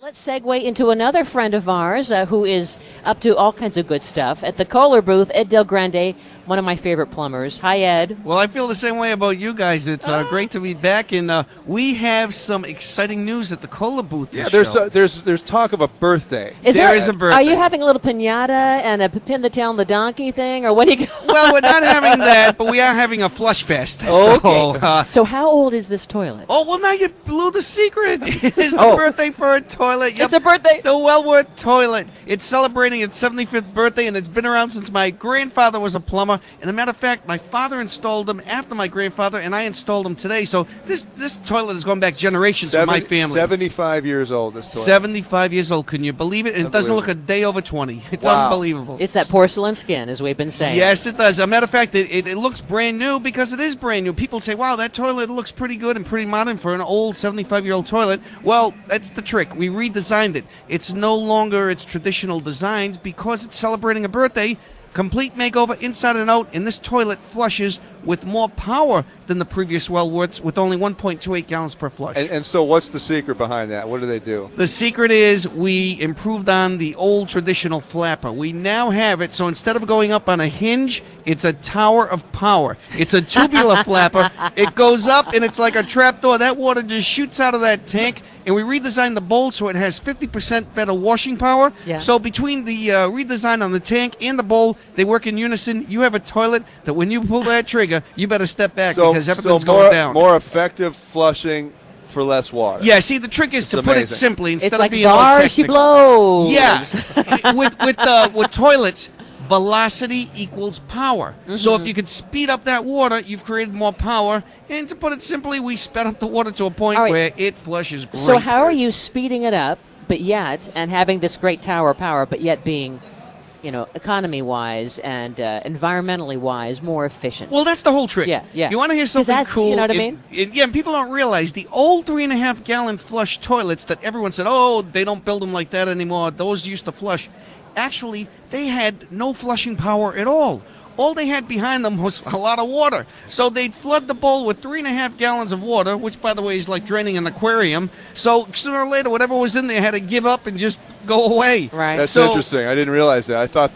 Let's segue into another friend of ours who is up to all kinds of good stuff at the Kohler booth, Ed Grande, one of my favorite plumbers. Hi, Ed. Well, I feel the same way about you guys. It's great to be back, and we have some exciting news at the Kohler booth. Yeah, there's talk of a birthday. There is a birthday. Are you having a little piñata and a pin the tail on the donkey thing, or what do you? Well, we're not having that, but we are having a flush fest. Okay. So how old is this toilet? Oh, well, now you blew the secret. It's the birthday for a toilet. Yep. It's a birthday. The Wellworth toilet. It's celebrating its 75th birthday, and it's been around since my grandfather was a plumber. And a matter of fact, my father installed them after my grandfather, and I installed them today. So this toilet has gone back generations in my family. 75 years old, this toilet. 75 years old. Can you believe it? And it doesn't look a day over 20. It's unbelievable. It's that porcelain skin, as we've been saying. Yes, it does. As a matter of fact, it looks brand new because it is brand new. People say, wow, that toilet looks pretty good and pretty modern for an old 75-year-old toilet. Well, that's the trick. We redesigned it. It's no longer its traditional designs because it's celebrating a birthday. Complete makeover inside and out, and this toilet flushes with more power than the previous Wellworths with only 1.28 gallons per flush. And so what's the secret behind that? What do they do? The secret is we improved on the old traditional flapper. We now have it, so instead of going up on a hinge, it's a tower of power. It's a tubular flapper. It goes up, and it's like a trapdoor. That water just shoots out of that tank, and we redesigned the bowl so it has 50% better washing power. Yeah. So between the redesign on the tank and the bowl, they work in unison. You have a toilet that when you pull that trigger, you better step back because everything's going down. More effective flushing for less water. Yeah, see, the trick is to put it simply instead of being all technical. She blows. Yeah. with toilets, velocity equals power. Mm-hmm. So if you could speed up that water, you've created more power. And to put it simply, we sped up the water to a point where it flushes great. So how are you speeding it up, and having this great tower power, but yet being, economy-wise and environmentally-wise more efficient? Well, that's the whole trick. Yeah. You want to hear something cool? You know what I mean? People don't realize the old 3.5-gallon flush toilets that everyone said, oh, they don't build them like that anymore. Those used to flush. Actually, they had no flushing power at all. All they had behind them was a lot of water. So they'd flood the bowl with 3.5 gallons of water, which, by the way, is like draining an aquarium. So sooner or later, whatever was in there had to give up and just go away. Right. That's interesting. I didn't realize that. I thought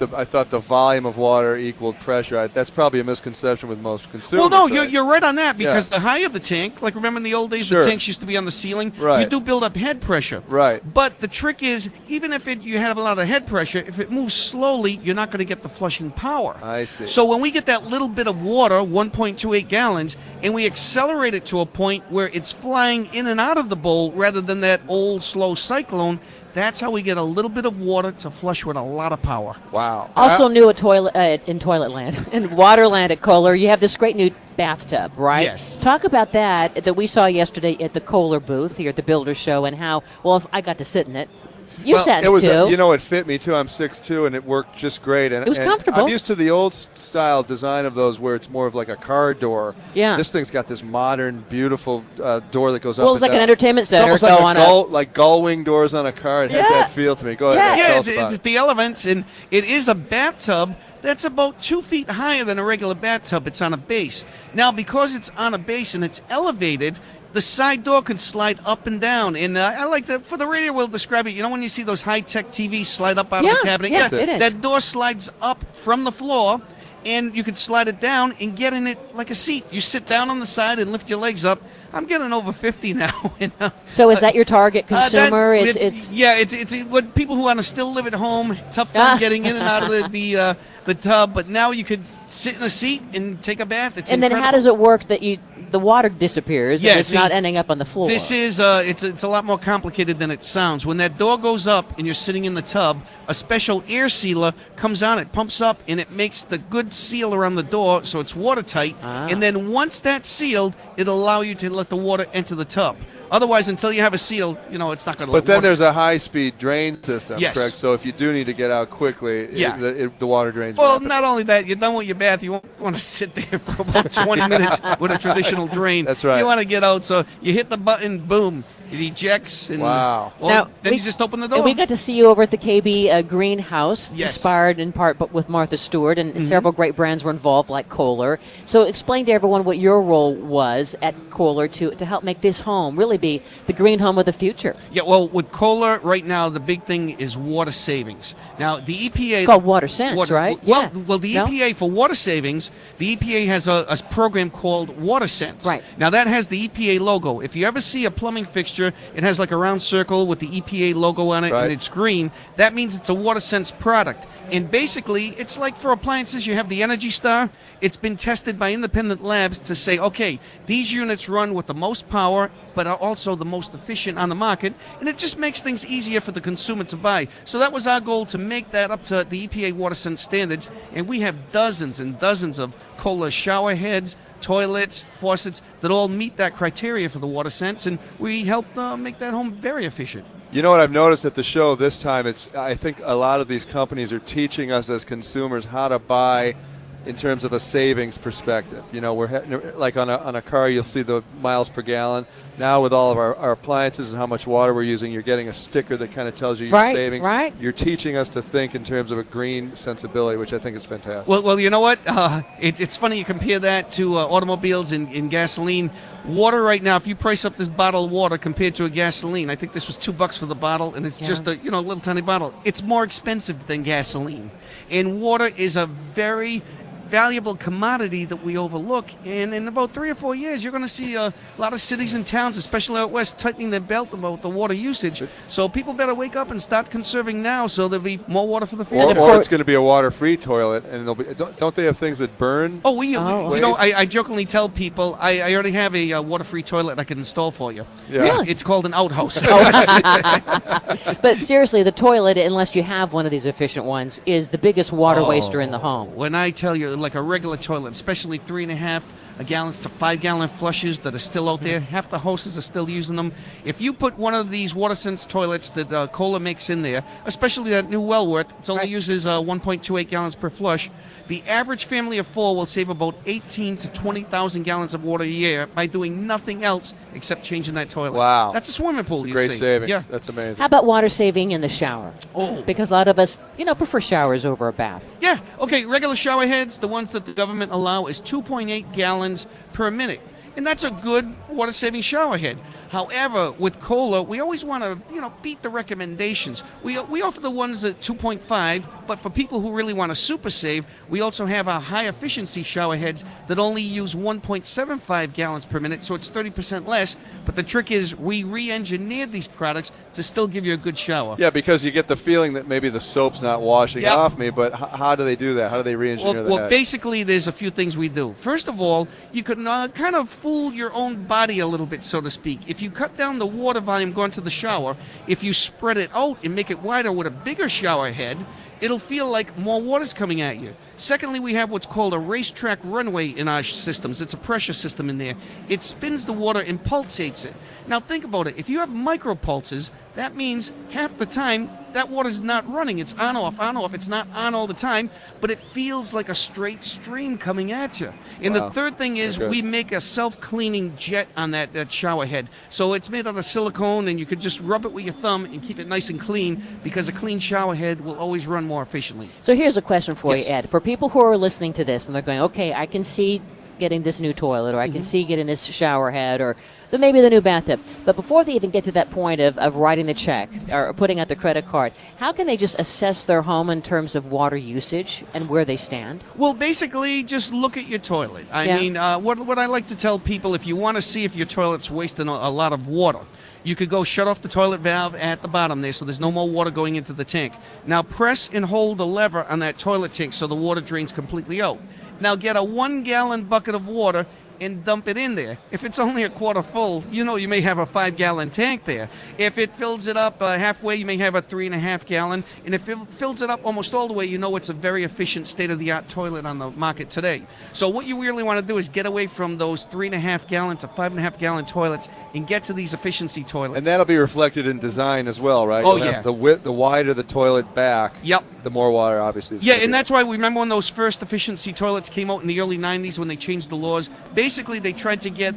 the volume of water equaled pressure. That's probably a misconception with most consumers. Well, no, you're right on that because the higher the tank, like remember in the old days, the tanks used to be on the ceiling. Right. You do build up head pressure. Right. But the trick is, even if you have a lot of head pressure, if it moves slowly, you're not going to get the flushing power. I see. So when we get that little bit of water, 1.28 gallons, and we accelerate it to a point where it's flying in and out of the bowl rather than that old slow cyclone, that's how we get a little bit of water to flush with a lot of power. Wow. Also new at in Toiletland and Waterland at Kohler, you have this great new bathtub, right? Yes. Talk about that we saw yesterday at the Kohler booth here at the Builder Show and how, if I got to sit in it. You sat in it too. It fit me too. I'm 6'2", and it worked just great. And it was comfortable. I'm used to the old style design of those where it's more of like a car door. Yeah. This thing's got this modern, beautiful door that goes up. Well, it's like an entertainment center. It's almost like gull wing doors on a car. It has that feel to me. Go ahead. Yeah, it's the elements, and it is a bathtub that's about 2 feet higher than a regular bathtub. It's on a base. Now, because it's on a base and it's elevated, the side door can slide up and down. And I like to, for the radio, we'll describe it. You know when you see those high-tech TVs slide up out of the cabinet? Yeah, it is. That door slides up from the floor, and you can slide it down and get in it like a seat. You sit down on the side and lift your legs up. I'm getting over 50 now. So is that your target consumer? It's what people who want to still live at home, tough time getting in and out of the tub, but now you could sit in a seat and take a bath. It's incredible. Then how does it work that the water disappears and it's not ending up on the floor? This is it's a lot more complicated than it sounds. When that door goes up and you're sitting in the tub, a special air sealer comes on, it pumps up, and it makes the good seal around the door so it's watertight. And then once that's sealed, it'll allow you to let the water enter the tub. Otherwise, until you have a seal, it's not going to. But then there's a high-speed drain system, yes. correct? So if you do need to get out quickly, the water drains. Well, not only that, you're done with your bath. You won't want to sit there for about 20 minutes with a traditional drain. That's right. You want to get out, so you hit the button, boom, It ejects. And, Wow. Well, Now, then you just open the door. And we got to see you over at the KB greenhouse, Yes. inspired in part but with Martha Stewart, and several great brands were involved, like Kohler. So explain to everyone what your role was at Kohler to help make this home really be the green home of the future. Yeah, well, with Kohler right now, the big thing is water savings. Now, the EPA... It's called Water Sense, right? Well, Yeah. well, the No? EPA, for water savings, the EPA has a program called Water Sense. Right. Now, that has the EPA logo. If you ever see a plumbing fixture, it has like a round circle with the EPA logo on it, Right. and it's green. That means it's a Water Sense product. And basically, it's like for appliances, you have the Energy Star. It's been tested by independent labs to say, okay, these units run with the most power, but are also the most efficient on the market, and it just makes things easier for the consumer to buy. So that was our goal, to make that up to the EPA Water Sense standards, and we have dozens and dozens of Kohler shower heads, toilets, faucets that all meet that criteria for the Water Sense, and we helped make that home very efficient. You know what I've noticed at the show this time? I think a lot of these companies are teaching us as consumers how to buy in terms of a savings perspective. You know, like on a car, you'll see the miles per gallon. Now with all of our appliances and how much water we're using, you're getting a sticker that kind of tells you your Right, savings. right. You're teaching us to think in terms of a green sensibility, which I think is fantastic. Well, you know what? It's funny you compare that to automobiles and gasoline. Water right now, if you price up this bottle of water compared to a gasoline, I think this was $2 for the bottle, and it's just a little tiny bottle. It's more expensive than gasoline, and water is a very valuable commodity that we overlook. And in about 3 or 4 years, you're going to see a lot of cities and towns, especially out west, tightening their belt about the water usage. So people better wake up and start conserving now, so there'll be more water for the future. Or it's going to be a water-free toilet, and don't they have things that burn? Oh, I jokingly tell people I already have a water-free toilet I can install for you. Yeah. Really? It's called an outhouse. But seriously, the toilet, unless you have one of these efficient ones, is the biggest water waster in the home. When I tell you, like a regular toilet, especially 3.5 gallons to 5 gallon flushes that are still out there, half the houses are still using them. If you put one of these Water Sense toilets that Kohler makes in there, especially that new Wellworth, it only uses 1.28 gallons per flush. The average family of 4 will save about 18 to 20,000 gallons of water a year by doing nothing else except changing that toilet. Wow. That's a swimming pool. It's a great savings. Yeah. That's amazing. How about water saving in the shower? Oh. Because a lot of us, prefer showers over a bath. Yeah, okay, regular shower heads, the ones that the government allow, is 2.8 gallons per minute. And that's a good water-saving shower head. However, with Kohler, we always want to, beat the recommendations. We offer the ones at 2.5, but for people who really want to super save, we also have our high-efficiency shower heads that only use 1.75 gallons per minute, so it's 30% less. But the trick is we re-engineered these products to still give you a good shower. Yeah, because you get the feeling that maybe the soap's not washing Yep. off me, but how do they do that? How do they re-engineer the Well, head? basically, there's a few things we do. First of all, you can kind of fool your own body a little bit, so to speak. If you cut down the water volume going to the shower, if you spread it out and make it wider with a bigger shower head, it'll feel like more water's coming at you. Secondly, we have what's called a racetrack runway in our systems. It's a pressure system in there. It spins the water and pulsates it. Now think about it. If you have micro pulses, that means half the time that water's not running. It's on, off, on, off. It's not on all the time, but it feels like a straight stream coming at you. And Wow. the third thing is we make a self-cleaning jet on that shower head. So it's made out of silicone, and you could just rub it with your thumb and keep it nice and clean, because a clean shower head will always run more efficiently. So here's a question for Yes. you, Ed. For people who are listening to this and they're going, okay, I can see getting this new toilet, or I can see getting this shower head, or maybe the new bathtub. But before they even get to that point of writing the check or putting out the credit card, how can they just assess their home in terms of water usage and where they stand? Well, basically, just look at your toilet. I mean, what I like to tell people, if you want to see if your toilet's wasting a lot of water, you could go shut off the toilet valve at the bottom there, so there's no more water going into the tank. Now press and hold the lever on that toilet tank so the water drains completely out. Now get a 1 gallon bucket of water and dump it in there. If it's only a quarter full, you may have a 5 gallon tank there. If it fills it up halfway, you may have a 3.5 gallon. And if it fills it up almost all the way, it's a very efficient state-of-the-art toilet on the market today. So what you really want to do is get away from those 3.5 gallon to 5.5 gallon toilets and get to these efficiency toilets. And that'll be reflected in design as well, right? Oh, You'll yeah. have the wider the toilet back, Yep. the more water, obviously. Yeah, and that's why we remember when those first efficiency toilets came out in the early 90s when they changed the laws. Basically, they tried to get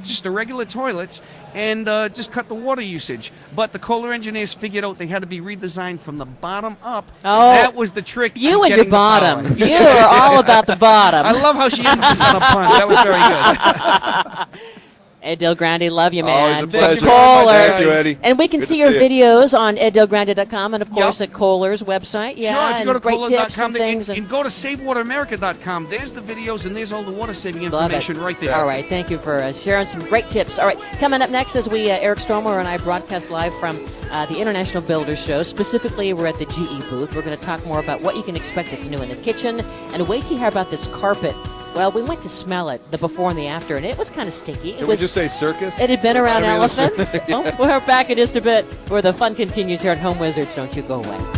just the regular toilets and just cut the water usage. But the Kohler engineers figured out they had to be redesigned from the bottom up. Oh, and that was the trick. You and your getting the bottom. power. You are all about the bottom. I love how she ends this on a pun. That was very good. Ed Del Grande, love you, man. Always a pleasure. Kohler. Thank you, Eddie. And we can Good see to your see you. videos on eddelgrande.com and, of course, Yep. at Kohler's website. Yeah, Sure, if you go to and great tips Kohler.com and things. and go to SaveWaterAmerica.com, there's the videos and there's all the water-saving Love it. information right there. All right, thank you for sharing some great tips. All right, coming up next as we, Eric Stromer and I broadcast live from the International Builders Show. Specifically, we're at the GE booth. We're going to talk more about what you can expect that's new in the kitchen. And wait till you hear about this carpet. Well, we went to smell it, the before and the after, and it was kind of stinky. Can we just say circus? It had been around I mean, elephants. Well, we're back in just a bit where the fun continues here at Home Wizards. Don't you go away.